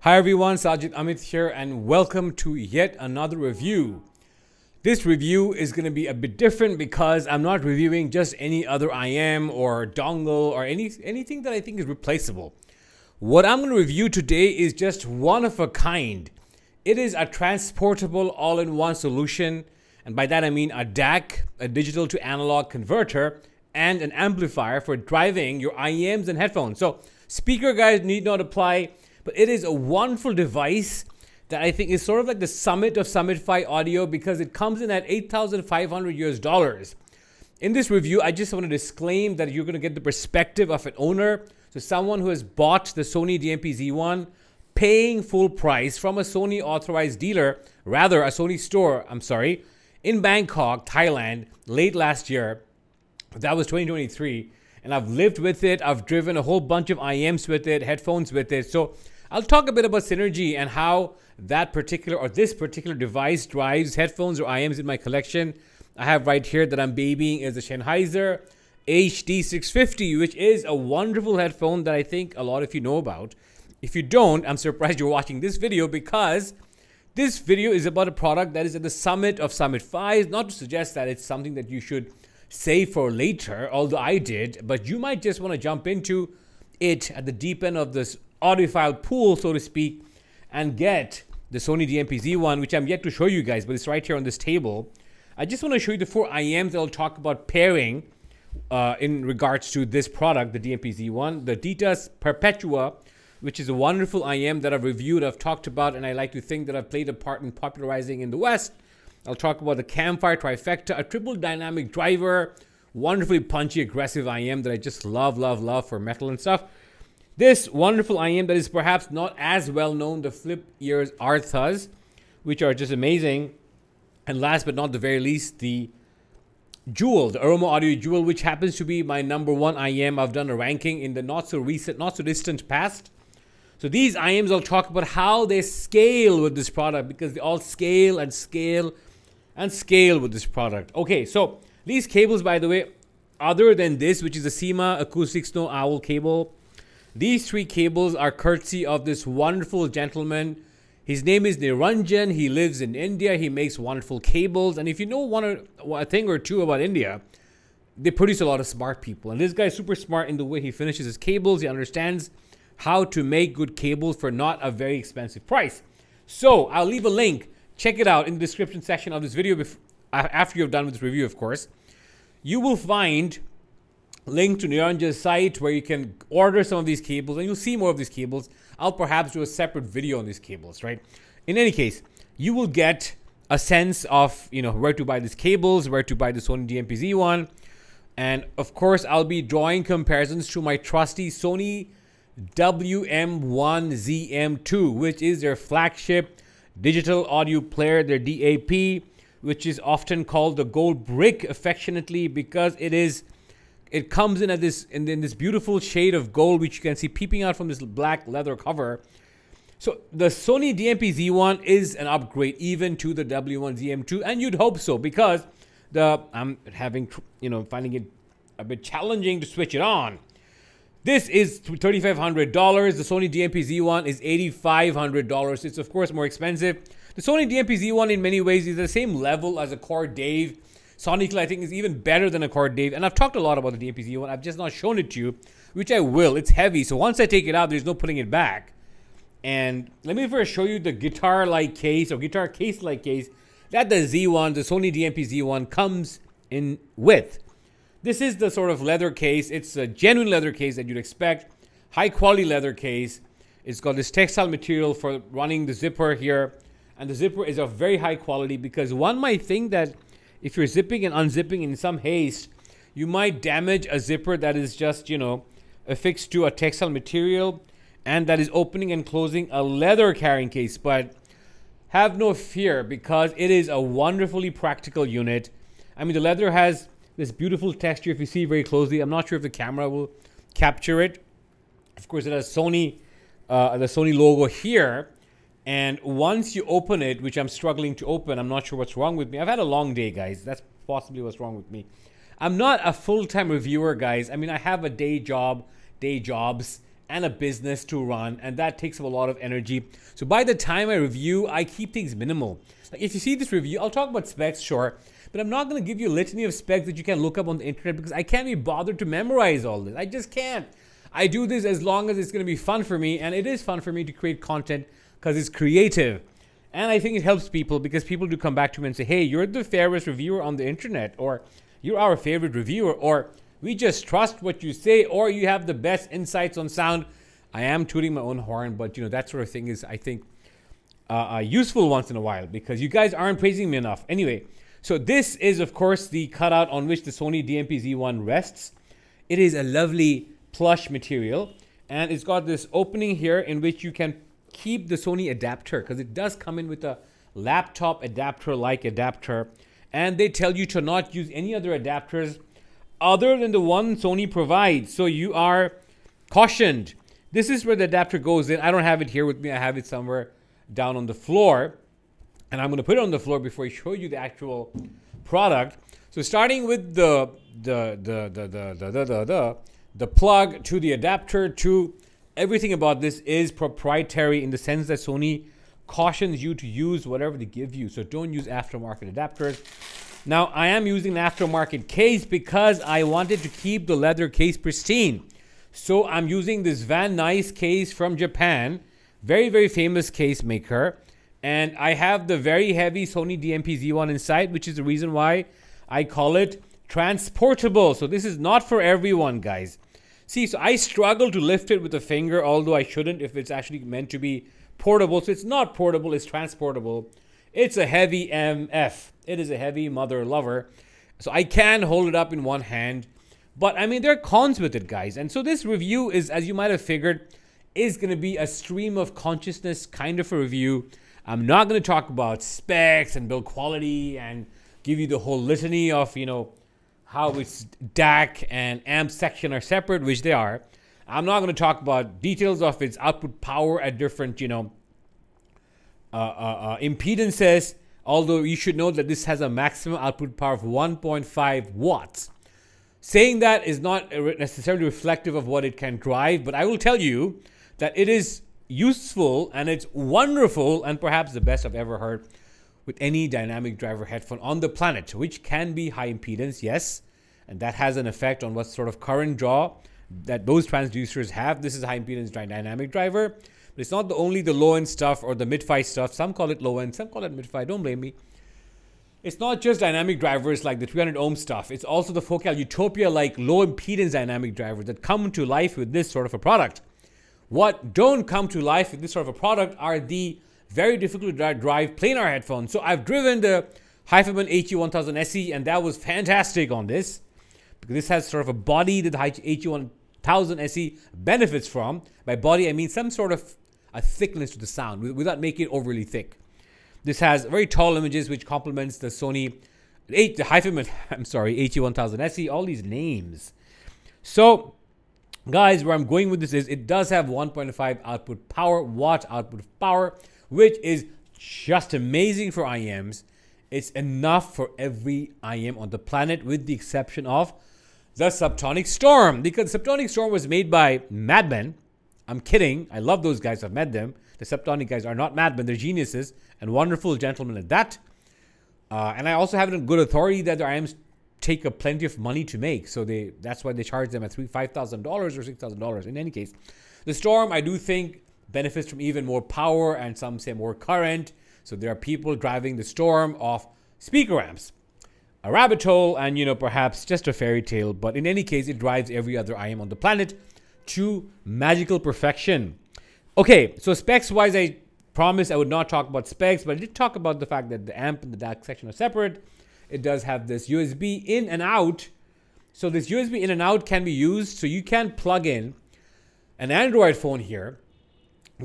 Hi everyone, Sajid Amit here and welcome to yet another review. This review is going to be a bit different because I'm not reviewing just any other IM or dongle or anything that I think is replaceable. What I'm going to review today is just one of a kind. It is a transportable all-in-one solution, and by that I mean a DAC, a digital to analog converter, and an amplifier for driving your IEMs and headphones. So speaker guys need not apply, but it is a wonderful device that I think is sort of like the summit of Summit-Fi audio because it comes in at $8,500. In this review, I just want to disclaim that you're going to get the perspective of an owner, so someone who has bought the Sony DMP-Z1, paying full price from a Sony authorized dealer, rather a Sony store, in Bangkok, Thailand, late last year. That was 2023, and I've lived with it. I've driven a whole bunch of IEMs with it, headphones with it. So I'll talk a bit about synergy and how that particular or this particular device drives headphones or IEMs in my collection. I have right here that I'm babying is the Sennheiser HD650, which is a wonderful headphone that I think a lot of you know about. If you don't, I'm surprised you're watching this video because this video is about a product that is at the summit of Summit-Fi. Not to suggest that it's something that you should save for later, although I did, but you might just want to jump into it at the deep end of this audiophile pool, so to speak, and get the Sony DMP-Z1, which I'm yet to show you guys, but it's right here on this table. I just want to show you the 4 IEMs that I'll talk about pairing in regards to this product, the DMP-Z1, the Ditas Perpetua, which is a wonderful IEM that I've reviewed, I've talked about, and I like to think that I've played a part in popularizing in the West. I'll talk about the Campfire Trifecta, a triple dynamic driver, wonderfully punchy, aggressive IEM that I just love for metal and stuff. This wonderful IEM that is perhaps not as well known, the Flip Ears Arthas, which are just amazing. And last but not the very least, the Jewel, the Aroma Audio Jewel, which happens to be my #1 IEM. I've done a ranking in the not so distant past. So these IEMs, I'll talk about how they scale with this product because they all scale and scale and scale with this product. Okay, so these cables, by the way, other than this, which is a SEMA Acoustic Snow Owl cable, these 3 cables are courtesy of this wonderful gentleman. His name is Niranjan. He lives in India. He makes wonderful cables. And if you know a thing or two about India, they produce a lot of smart people. And this guy's super smart in the way he finishes his cables. He understands how to make good cables for not a very expensive price. So I'll leave a link. Check it out in the description section of this video after you're done with this review, of course. You will find a link to Niranjan's site where you can order some of these cables and you'll see more of these cables. I'll perhaps do a separate video on these cables, right? In any case, you will get a sense of, where to buy these cables, where to buy the Sony DMP-Z1. And of course, I'll be drawing comparisons to my trusty Sony WM1ZM2, which is their flagship digital audio player, their DAP, which is often called the gold brick affectionately because it comes in at in this beautiful shade of gold, which you can see peeping out from this black leather cover. So the Sony DMP-Z1 is an upgrade even to the W1ZM2, and you'd hope so because I'm finding it a bit challenging to switch it on. This is $3,500. The Sony DMP-Z1 is $8,500. It's of course more expensive. The Sony DMP-Z1 in many ways is the same level as a Cord Dave. Sonically, I think is even better than a Cord Dave. And I've talked a lot about the DMP-Z1. I've just not shown it to you, which I will. It's heavy, so once I take it out, there's no putting it back. And let me first show you the guitar-like case or guitar case-like case that the Z1, the Sony DMP-Z1 comes in with. This is the sort of leather case. It's a genuine leather case that you'd expect. High quality leather case. It's got this textile material for running the zipper here. And the zipper is of very high quality because one might think that if you're zipping and unzipping in some haste, you might damage a zipper that is just, affixed to a textile material and that is opening and closing a leather carrying case. But have no fear because it is a wonderfully practical unit. I mean, the leather has this beautiful texture if you see very closely. I'm not sure if the camera will capture it. Of course, it has the Sony logo here. And once you open it, which I'm struggling to open, I'm not sure what's wrong with me. I've had a long day, guys. That's possibly what's wrong with me. I'm not a full-time reviewer, guys. I mean, I have a day job, day jobs, and a business to run, and that takes up a lot of energy. So by the time I review, I keep things minimal. Like if you see this review, I'll talk about specs, sure, but I'm not going to give you a litany of specs that you can look up on the internet because I can't be bothered to memorize all this. I just can't. I do this as long as it's going to be fun for me, and it is fun for me to create content because it's creative. And I think it helps people because people do come back to me and say, hey, you're the fairest reviewer on the internet, or you're our favorite reviewer, or we just trust what you say, or you have the best insights on sound. I am tooting my own horn, but that sort of thing is, I think, useful once in a while because you guys aren't praising me enough. Anyway, so this is, of course, the cutout on which the Sony DMP-Z1 rests. It is a lovely plush material, and it's got this opening here in which you can keep the Sony adapter because it does come in with a laptop adapter-like adapter, and they tell you to not use any other adapters other than the one Sony provides. So you are cautioned. This is where the adapter goes in. I don't have it here with me. I have it somewhere down on the floor. And I'm going to put it on the floor before I show you the actual product. So starting with the plug to the adapter to everything about this is proprietary in the sense that Sony cautions you to use whatever they give you. So don't use aftermarket adapters. Now, I am using an aftermarket case because I wanted to keep the leather case pristine. So I'm using this Van Nuys case from Japan. Very, very famous case maker. And I have the very heavy Sony DMP-Z1 inside, which is the reason why I call it transportable. So this is not for everyone, guys. See, so I struggle to lift it with a finger, although I shouldn't if it's actually meant to be portable. So it's not portable, it's transportable. It's a heavy MF. It is a heavy mother lover. So I can hold it up in one hand. But I mean, there are cons with it, guys. And so this review is, as you might have figured, is going to be a stream of consciousness kind of a review. I'm not going to talk about specs and build quality and give you the whole litany of, how its DAC and amp section are separate, which they are. I'm not going to talk about details of its output power at different, impedances, although you should know that this has a maximum output power of 1.5 watts. Saying that is not necessarily reflective of what it can drive, but I will tell you that it is useful and it's wonderful and perhaps the best I've ever heard with any dynamic driver headphone on the planet, which can be high impedance, yes, and that has an effect on what sort of current draw that those transducers have. This is a high impedance dynamic driver, but it's not only the low end stuff or the mid-fi stuff. Some call it low end, some call it mid-fi, don't blame me. It's not just dynamic drivers like the 300 ohm stuff. It's also the Focal Utopia like low impedance dynamic drivers that come to life with this sort of a product. What don't come to life with this sort of a product are the very difficult to drive planar headphones. So I've driven the HiFiMan HE1000 SE, and that was fantastic on this because this has sort of a body that the HE1000 SE benefits from. By body, I mean some sort of a thickness to the sound without making it overly thick. This has very tall images, which complements the Sony, the HiFiMan, HE1000 SE, all these names. So, guys, where I'm going with this is it does have 1.5 output power, watt output power, which is just amazing for IEMs. It's enough for every IEM on the planet with the exception of the Subtonic Storm, because the Subtonic Storm was made by madmen. I'm kidding. I love those guys. I've met them. The Subtonic guys are not madmen. They're geniuses and wonderful gentlemen at that. And I also have it on good authority that the IEMs take a plenty of money to make. So that's why they charge them at $5,000 or $6,000. In any case, the Storm, I do think, benefits from even more power and some say more current. So there are people driving the Storm off speaker amps. A rabbit hole and, perhaps just a fairy tale. But in any case, it drives every other IEM on the planet to magical perfection. Okay, so specs-wise, I promised I would not talk about specs, but I did talk about the fact that the amp and the DAC section are separate. It does have this USB in and out. So this USB in and out can be used. So you can plug in an Android phone here,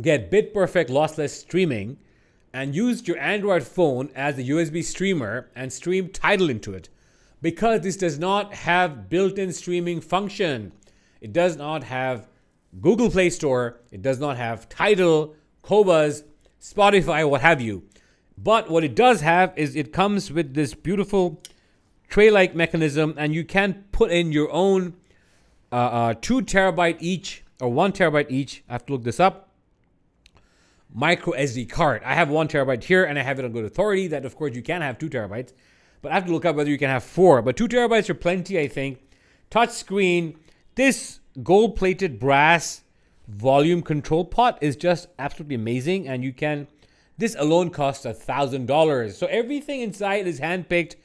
get bit perfect lossless streaming, and use your Android phone as a USB streamer and stream Tidal into it. Because this does not have built-in streaming function. It does not have Google Play Store. It does not have Tidal, Qobuz, Spotify, what have you. But what it does have is it comes with this beautiful tray-like mechanism, and you can put in your own 2 terabyte each or 1 terabyte each. I have to look this up. Micro SD card. I have 1 terabyte here, and I have it on good authority that, of course, you can have 2 terabytes. But I have to look up whether you can have 4. But 2 terabytes are plenty, I think. Touch screen. This gold-plated brass volume control pot is just absolutely amazing, and you can. This alone costs $1,000. So everything inside is handpicked,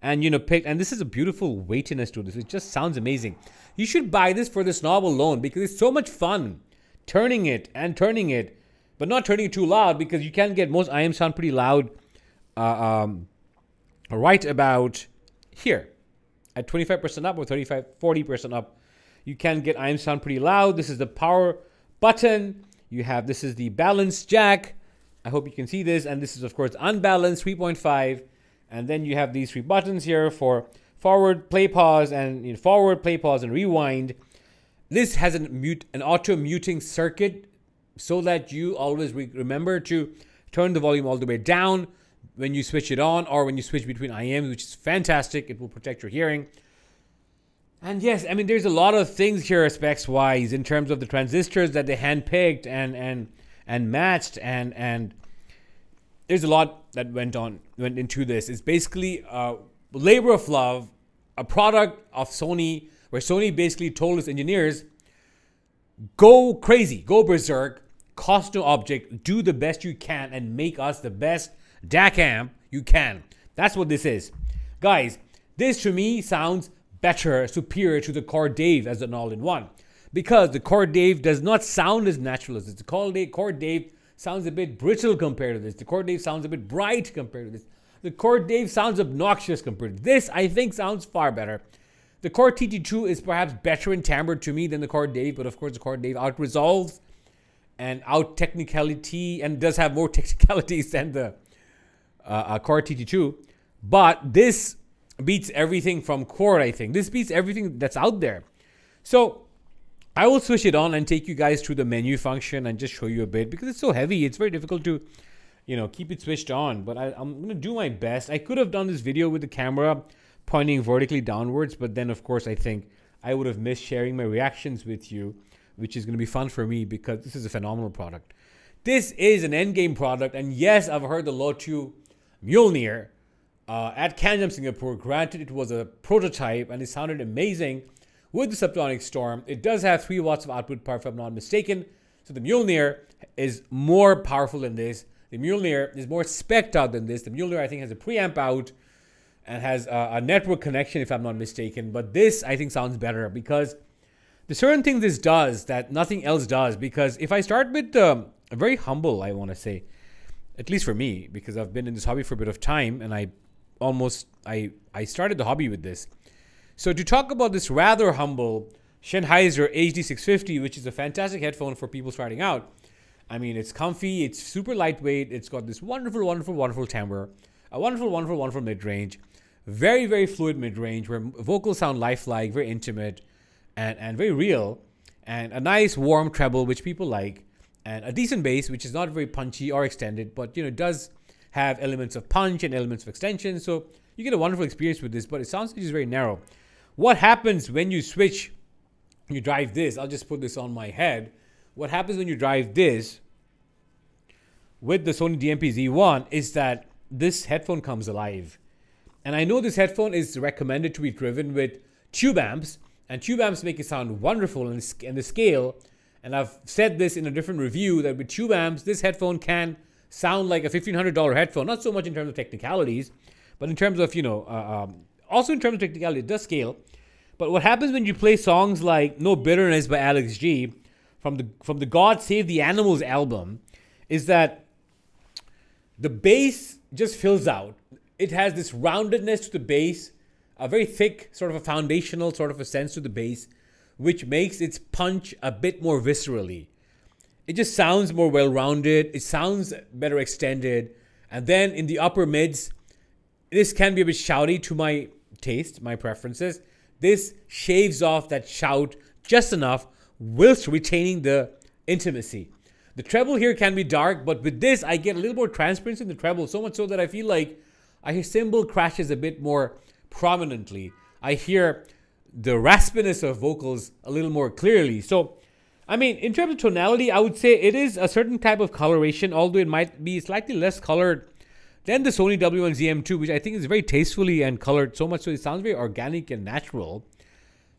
and picked. And this is a beautiful weightiness to this. It just sounds amazing. You should buy this for this knob alone because it's so much fun turning it, but not turning it too loud because you can get most IM sound pretty loud. Right about here at 25% up or 40% up. You can get IM sound pretty loud. This is the power button. This is the balance jack. I hope you can see this. And this is, of course, unbalanced 3.5. And then you have these 3 buttons here for forward, play, pause, and forward, play, pause, and rewind. This has an auto muting circuit so that you always remember to turn the volume all the way down when you switch it on or when you switch between IMs, which is fantastic. It will protect your hearing. And yes, I mean, there's a lot of things here specs-wise in terms of the transistors that they handpicked and matched, and there's a lot that went into this. It's basically a labor of love, a product of Sony, where Sony basically told its engineers, go crazy, go berserk, cost no object, do the best you can, and make us the best DAC amp you can. That's what this is. Guys, this to me sounds better, superior to the Cord Dave as an all-in-one, because the Cord Dave does not sound as natural as this. The Cord Dave sounds a bit brittle compared to this. The Cord Dave sounds a bit bright compared to this. The Cord Dave sounds obnoxious compared to this. I think sounds far better. The Cord TT2 is perhaps better in timbre to me than the Cord Dave, but of course the Cord Dave out-resolves and out-technicality and does have more technicalities than the Cord TT2. But this beats everything from Cord, I think. This beats everything that's out there. So I will switch it on and take you guys through the menu function and just show you a bit because it's so heavy. It's very difficult to, keep it switched on. But I'm going to do my best. I could have done this video with the camera pointing vertically downwards, but then, of course, I think I would have missed sharing my reactions with you, which is going to be fun for me because this is a phenomenal product. This is an endgame product, and yes, I've heard the Lotu Mjolnir at CanJam Singapore. Granted, it was a prototype and it sounded amazing with the Subtronic Storm. It does have 3 watts of output power, if I'm not mistaken. So the Mjolnir is more powerful than this. The Mjolnir is more spec'd out than this. The Mjolnir, I think, has a preamp out and has a network connection, if I'm not mistaken. But this, I think, sounds better because there's certain things this does that nothing else does. Because if I start with very humble, I want to say, at least for me, because I've been in this hobby for a bit of time, and I started the hobby with this. So to talk about this rather humble Sennheiser HD650, which is a fantastic headphone for people starting out. I mean, it's comfy, it's super lightweight, it's got this wonderful, wonderful, wonderful timbre, a wonderful, wonderful, wonderful mid-range, very, very fluid mid-range, where vocals sound lifelike, very intimate, and very real, and a nice warm treble, which people like, and a decent bass, which is not very punchy or extended, but it does have elements of punch and elements of extension, so you get a wonderful experience with this, but it sounds like it's very narrow. What happens when you switch, you drive this, I'll just put this on my head. What happens when you drive this with the Sony DMP-Z1 is that this headphone comes alive. And I know this headphone is recommended to be driven with tube amps, and tube amps make it sound wonderful and the scale. And I've said this in a different review that with tube amps, this headphone can sound like a $1,500 headphone, not so much in terms of technicalities, but in terms of, also in terms of technicality, it does scale. But what happens when you play songs like No Bitterness by Alex G from the God Save the Animals album is that the bass just fills out. It has this roundedness to the bass, a very thick sort of a foundational sort of a sense to the bass, which makes its punch a bit more viscerally. It just sounds more well-rounded. It sounds better extended. And then in the upper mids, this can be a bit shouty to my taste, my preferences. This shaves off that shout just enough whilst retaining the intimacy. The treble here can be dark, but with this, I get a little more transparency in the treble, so much so that I feel like I hear cymbal crashes a bit more prominently. I hear the raspiness of vocals a little more clearly. So I mean, in terms of tonality, I would say it is a certain type of coloration, although it might be slightly less colored than the Sony W1ZM2, which I think is very tastefully and colored, so much so it sounds very organic and natural.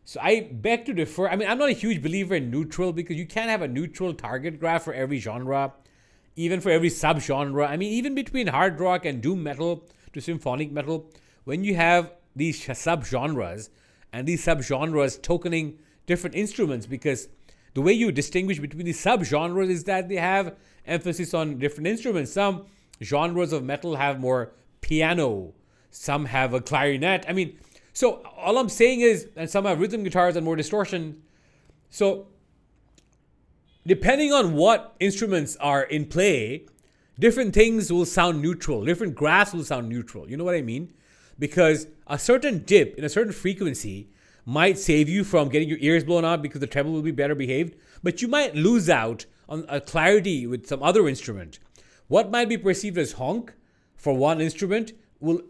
So I beg to differ. I mean, I'm not a huge believer in neutral because you can't have a neutral target graph for every genre, even for every subgenre. I mean, even between hard rock and doom metal to symphonic metal, when you have these subgenres and these subgenres tokening different instruments, because the way you distinguish between these subgenres is that they have emphasis on different instruments. Some genres of metal have more piano, some have a clarinet. I mean, so all I'm saying is, and some have rhythm guitars and more distortion. So depending on what instruments are in play, different things will sound neutral. Different graphs will sound neutral. You know what I mean? Because a certain dip in a certain frequency might save you from getting your ears blown out because the treble will be better behaved, but you might lose out on a clarity with some other instrument. What might be perceived as honk for one instrument will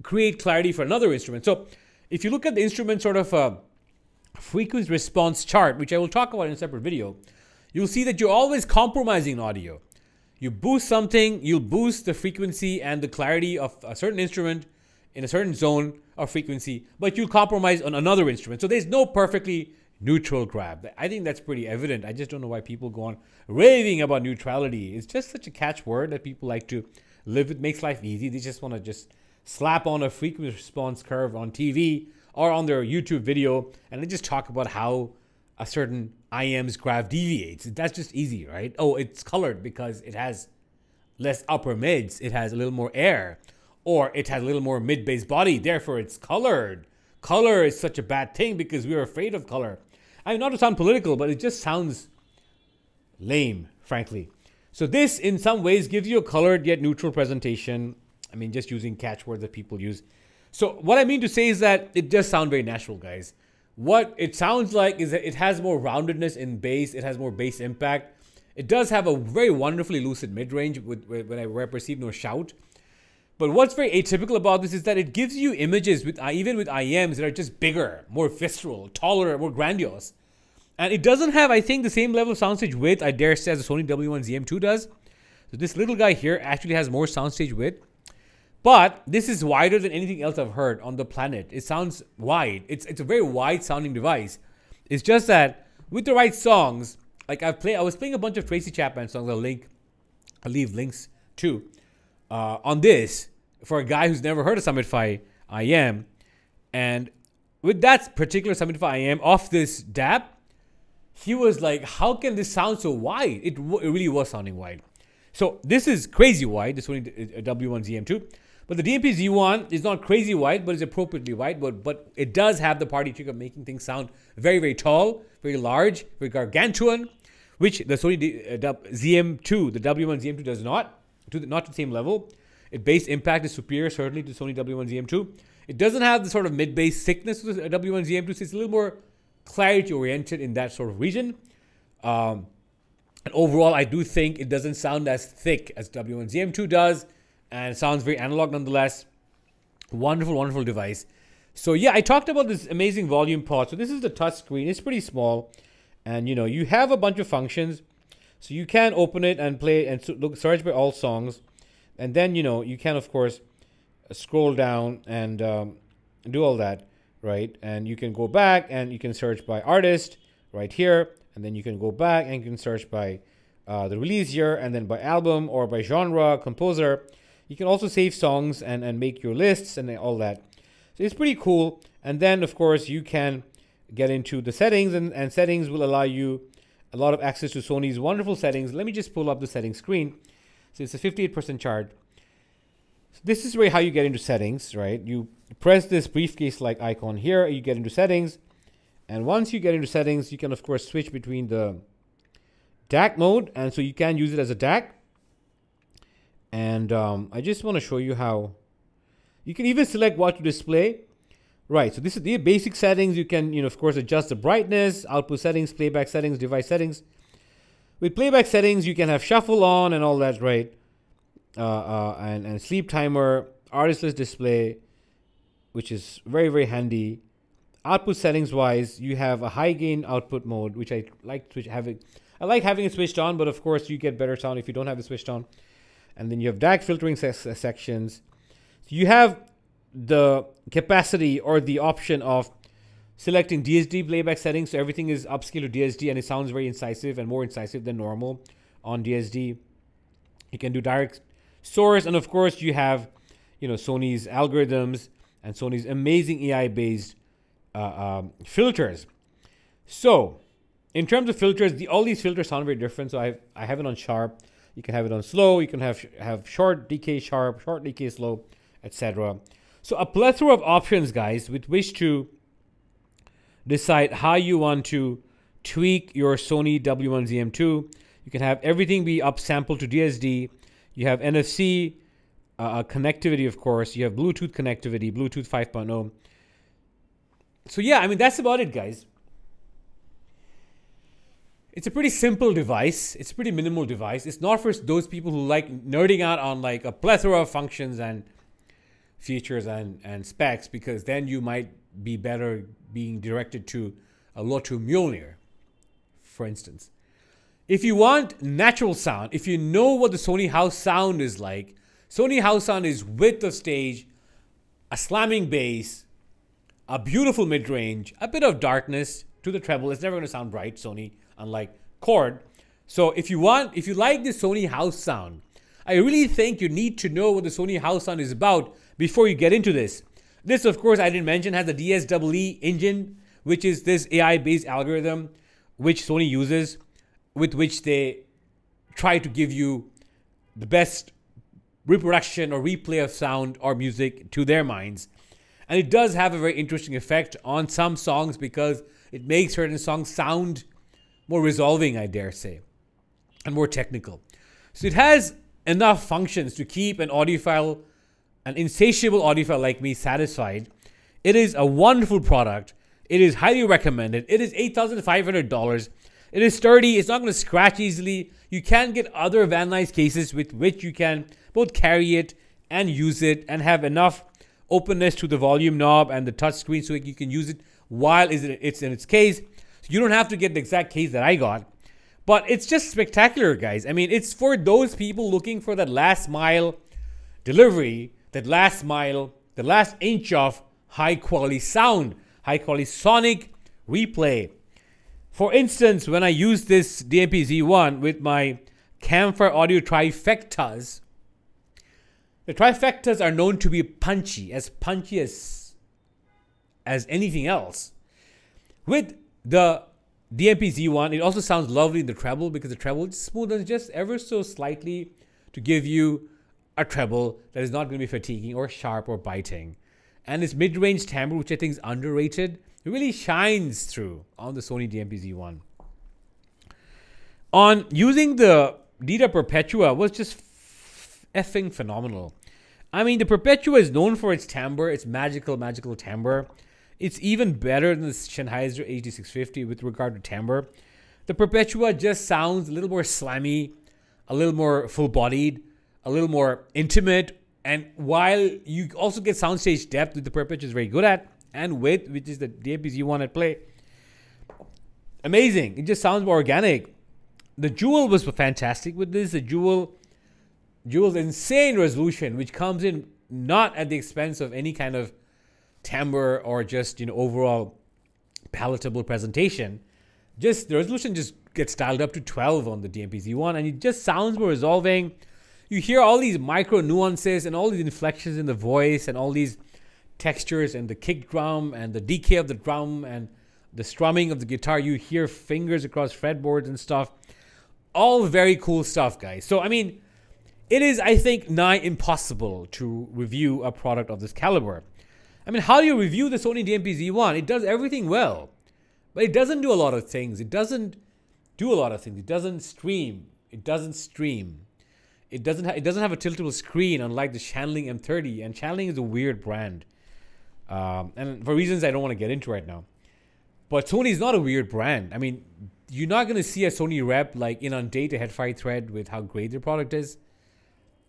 create clarity for another instrument. So if you look at the instrument sort of frequency response chart, which I will talk about in a separate video, you'll see that you're always compromising audio. You boost something, you'll boost the frequency and the clarity of a certain instrument in a certain zone of frequency, but you'll compromise on another instrument. So there's no perfectly neutral grab. I think that's pretty evident. I just don't know why people go on raving about neutrality. It's just such a catchword that people like to live with. Makes life easy. They just want to just slap on a frequency response curve on TV or on their YouTube video, and they just talk about how a certain IM's graph deviates. That's just easy, right? Oh, it's colored because it has less upper mids. It has a little more air. Or it has a little more mid-bass body, therefore it's colored. Color is such a bad thing because we're afraid of color. I mean, not to sound political, but it just sounds lame, frankly. So this, in some ways, gives you a colored yet neutral presentation. I mean, just using catchwords that people use. So what I mean to say is that it does sound very natural, guys. What it sounds like is that it has more roundedness in bass. It has more bass impact. It does have a very wonderfully lucid mid-range where I perceive no shout. But what's very atypical about this is that it gives you images, even with IMs, that are just bigger, more visceral, taller, more grandiose. And it doesn't have, I think, the same level of soundstage width, I dare say, as the Sony W1ZM2 does. So this little guy here actually has more soundstage width. But this is wider than anything else I've heard on the planet. It sounds wide. It's a very wide sounding device. It's just that with the right songs, like I was playing a bunch of Tracy Chapman songs. I'll leave links to on this for a guy who's never heard of Summit Fi IM. And with that particular Summit Fi IM off this DAP, he was like, how can this sound so wide? It really was sounding wide. So this is crazy wide, this Sony W1ZM2. But the DMP-Z1 is not crazy wide, but it's appropriately wide. But it does have the party trick of making things sound very, very tall, very large, very gargantuan, which the Sony ZM2, the W1ZM2 does not to the same level. Its bass impact is superior, certainly, to Sony W1ZM2. It doesn't have the sort of mid-bass thickness of the W1ZM2, so it's a little more clarity-oriented in that sort of region. And overall, I do think it doesn't sound as thick as W1ZM2 does, and it sounds very analog nonetheless. Wonderful, wonderful device. So yeah, I talked about this amazing volume pod. So this is the touch screen. It's pretty small, and you have a bunch of functions. So you can open it and play and search by all songs. And then, you can, of course, scroll down and do all that, right? And you can go back and you can search by artist right here. And then you can go back and you can search by the release year and then by album or by genre, composer. You can also save songs and make your lists and all that. So it's pretty cool. And then, of course, you can get into the settings, and settings will allow you a lot of access to Sony's wonderful settings. Let me just pull up the settings screen. So it's a 58% chart. So this is how you get into settings, right? You press this briefcase-like icon here, you get into settings. And once you get into settings, you can, of course, switch between the DAC mode. And so you can use it as a DAC. And I just want to show you how you can even select what to display. Right, so this is the basic settings. You can, of course, adjust the brightness, output settings, playback settings, device settings. With playback settings, you can have shuffle on and all that, right? And sleep timer, artist list display, which is very, very handy. output settings wise, you have a high gain output mode, which I like to have it. I like having it switched on, but of course you get better sound if you don't have it switched on. And then you have DAC filtering sections. So you have the capacity or the option of selecting DSD playback settings. So everything is upscale to DSD and it sounds very incisive and more incisive than normal on DSD. You can do direct source, and of course you have, Sony's algorithms and Sony's amazing AI-based filters. So in terms of filters, all these filters sound very different. So I have it on sharp. You can have it on slow. You can have short decay sharp, short decay slow, etc. So a plethora of options, guys, with which to decide how you want to tweak your Sony W1ZM2. You can have everything be upsampled to DSD. You have NFC connectivity, of course. You have Bluetooth connectivity, Bluetooth 5.0. So yeah, I mean, that's about it, guys. It's a pretty simple device. It's a pretty minimal device. It's not for those people who like nerding out on like a plethora of functions and features and specs, because then you might be better being directed to a Lotu Mjolnir, for instance. If you want natural sound, if you know what the Sony house sound is like, Sony house sound is width of stage, a slamming bass, a beautiful mid-range, a bit of darkness to the treble. It's never going to sound bright, Sony, unlike Chord. So if you like the Sony house sound, I really think you need to know what the Sony house sound is about before you get into this. This, of course, I didn't mention, has the DSEE engine, which is this AI-based algorithm which Sony uses, with which they try to give you the best reproduction or replay of sound or music to their minds. And it does have a very interesting effect on some songs because it makes certain songs sound more resolving, I dare say, and more technical. So it has enough functions to keep an audiophile, an insatiable audiophile like me, satisfied. It is a wonderful product. It is highly recommended. It is $8,500. It is sturdy. It's not going to scratch easily. You can get other Van Nuys cases with which you can both carry it and use it and have enough openness to the volume knob and the touch screen so you can use it while it's in its case. So you don't have to get the exact case that I got. But it's just spectacular, guys. I mean, it's for those people looking for that last mile delivery, that last mile, the last inch of high quality sound, high quality sonic replay. For instance, when I use this DMP-Z1 with my Campfire Audio trifectas, the trifectas are known to be punchy as anything else. With the DMP-Z1, it also sounds lovely in the treble because the treble is smoothed just ever so slightly to give you a treble that is not going to be fatiguing or sharp or biting. And this mid-range timbre, which I think is underrated, it really shines through on the Sony DMP-Z1. On using the Dita Perpetua was just effing phenomenal. I mean, the Perpetua is known for its timbre, its magical timbre. It's even better than the Sennheiser HD650 with regard to timbre. The Perpetua just sounds a little more slammy, a little more full-bodied, a little more intimate. And while you also get soundstage depth, that the Perpetua is very good at, and width, which is the DMP-Z1 at play, amazing. It just sounds more organic. The Jewel was fantastic with this. The Jewel's insane resolution, which comes in not at the expense of any kind of timbre or just overall palatable presentation. Just the resolution just gets dialed up to 12 on the DMP-Z1, and it just sounds more resolving. You hear all these micro nuances and all these inflections in the voice and all these textures and the kick drum and the decay of the drum and the strumming of the guitar. You hear fingers across fretboards and stuff. All very cool stuff, guys. So, I mean, it is, I think, nigh impossible to review a product of this caliber. I mean, how do you review the Sony DMP-Z1? It does everything well, but it doesn't do a lot of things. It doesn't do a lot of things. It doesn't stream. It doesn't have a tiltable screen, unlike the Shanling M30. And Shanling is a weird brand. And for reasons I don't want to get into right now. But Sony is not a weird brand. I mean, you're not going to see a Sony rep like inundate a Head-Fi thread with how great their product is.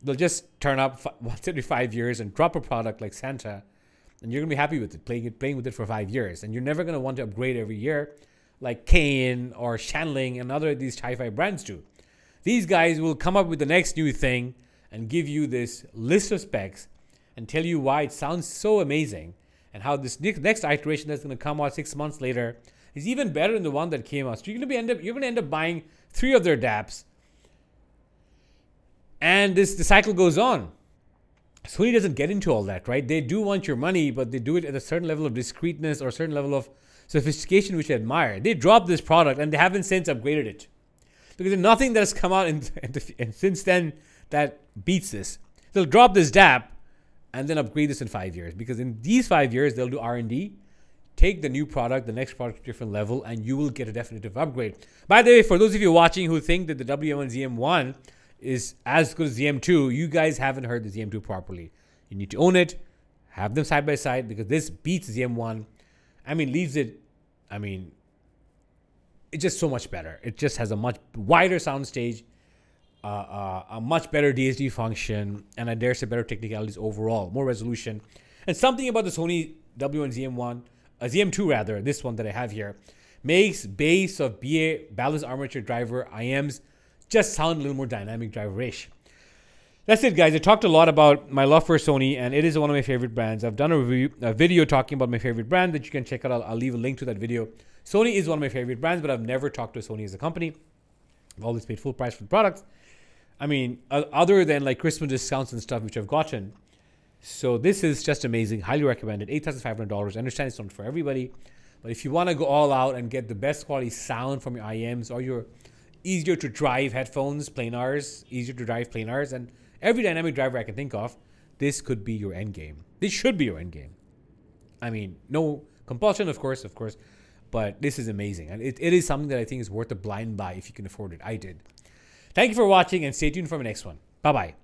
They'll just turn up once every 5 years and drop a product like Santa and you're gonna be happy with it, playing with it for 5 years, and you're never gonna want to upgrade every year, like Kane or Shanling and other of these hi-fi brands do. These guys will come up with the next new thing and give you this list of specs and tell you why it sounds so amazing and how this next iteration that's going to come out 6 months later is even better than the one that came out. So you're going to end up buying 3 of their DAPs, and the cycle goes on. Sony doesn't get into all that, right? They do want your money, but they do it at a certain level of discreetness or a certain level of sophistication, which I admire. They dropped this product and they haven't since upgraded it, because there's nothing that has come out and since then that beats this. They'll drop this DAP and then upgrade this in 5 years, because in these 5 years they'll do R&D, take the new product, the next product to a different level, and you will get a definitive upgrade. By the way, for those of you watching who think that the WM1 ZM1 is as good as ZM2, you guys haven't heard the ZM2 properly. You need to own it, have them side by side, because this beats ZM1. Leaves it, it's just so much better. It just has a much wider soundstage, a much better DSD function, and I dare say better technicalities overall, more resolution. And something about the Sony W1 ZM2 rather, this one that I have here, makes bass of BA, balanced armature driver, IMs, just sound a little more dynamic driver-ish. That's it, guys. I talked a lot about my love for Sony, and it is one of my favorite brands. I've done a video talking about my favorite brand that you can check out. I'll leave a link to that video. Sony is one of my favorite brands, but I've never talked to Sony as a company. I've always paid full price for the products. Other than like Christmas discounts and stuff, which I've gotten. So this is just amazing. Highly recommended. $8,500. I understand it's not for everybody, but if you want to go all out and get the best quality sound from your IMs or your easier to drive headphones, planars, and every dynamic driver I can think of, this could be your end game. This should be your end game. No compulsion, of course, but this is amazing. And it is something that I think is worth a blind buy if you can afford it. I did. Thank you for watching, and stay tuned for my next one. Bye-bye.